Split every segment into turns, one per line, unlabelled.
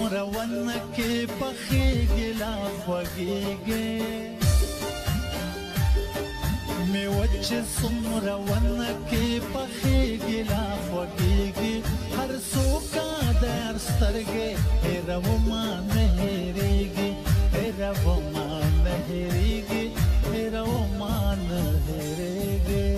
څومره ونه کې پخېږي لا خوږېږي میوه چې څومره ونه کې پخېږي لا خوږېږي هر څوکه د هر سترګې هېرومه نه هېرېږي هېرومه نه هېرېږي هېرومه نه هېرېږي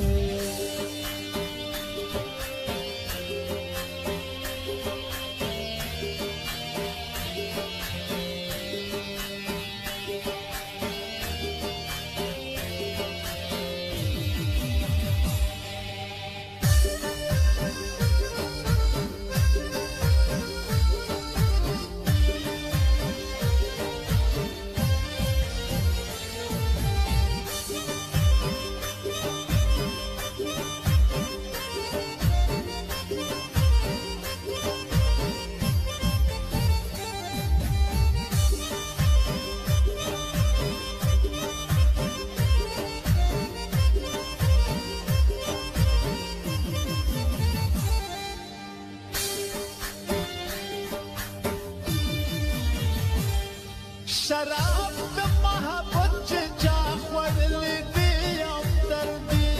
شراب د محبت چې چا خوړلی دی یم دردي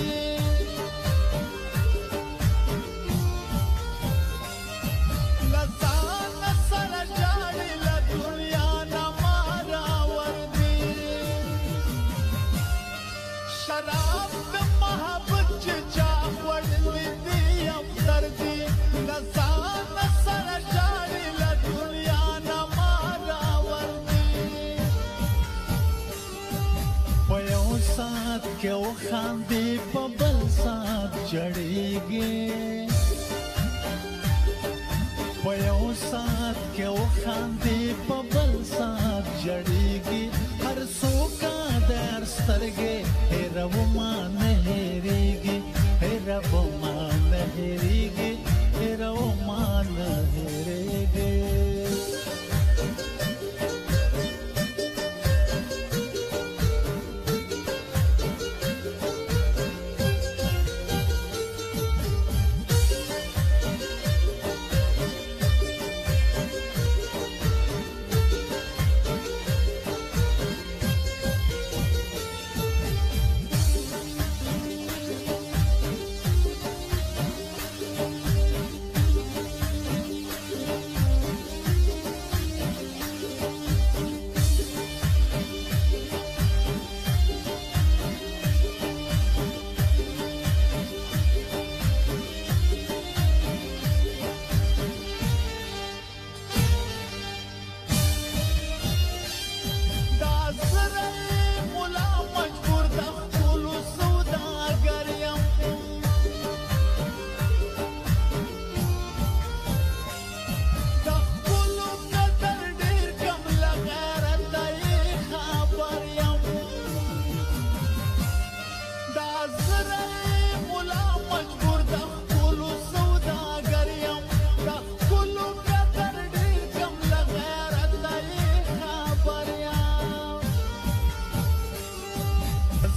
له ځانه سره جاړي له دنیا نه ما راوردي شراب د محبت چې چا خوړلی دی یم دردي له ځانه سره جاړي له دنیا نه ما سات کې وخاندې په بل سات جړېږي په یو سات کې وخاندې په بل سات جړېږي هر څوکه د هر سترګې هېرومه نه هېرېږي هېرومه نه هېرېږي هېرومه نه هېرېږي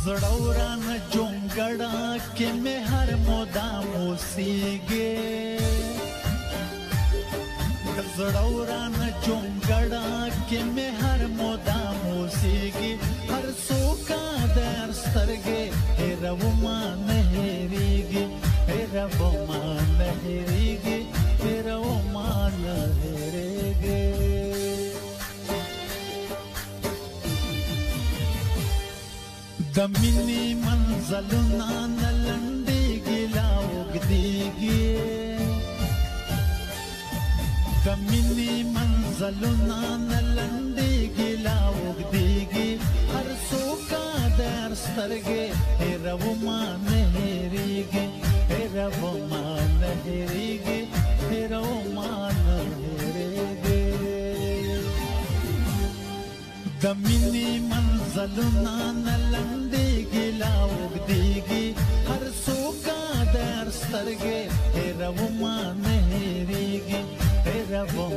زړه ورانه جونګړه کې مې هر مدام اوسېږي زړه ورانه جونګړه کې مې هر مدام اوسېږي هر څوکه د هر سترګې هېرومه نه هېرېږي هېرومه نه هېرېږي هېرومه نه هېرېږي د مینې منزلونه نه لنډېږي لا اوږدېږي د مینې منزلونه نه لنډېږي لا اوږدېږي هر څوکه د هر سترګې هېرومه نه هېرېږي هېرومه نه هېرېږي هېرومه نه هېرېږي د مینې منزلونه نه لنډېږي لا اوږدېږي هر څوکه د هر سترګې هېرومه نه هېرېږي هېرومه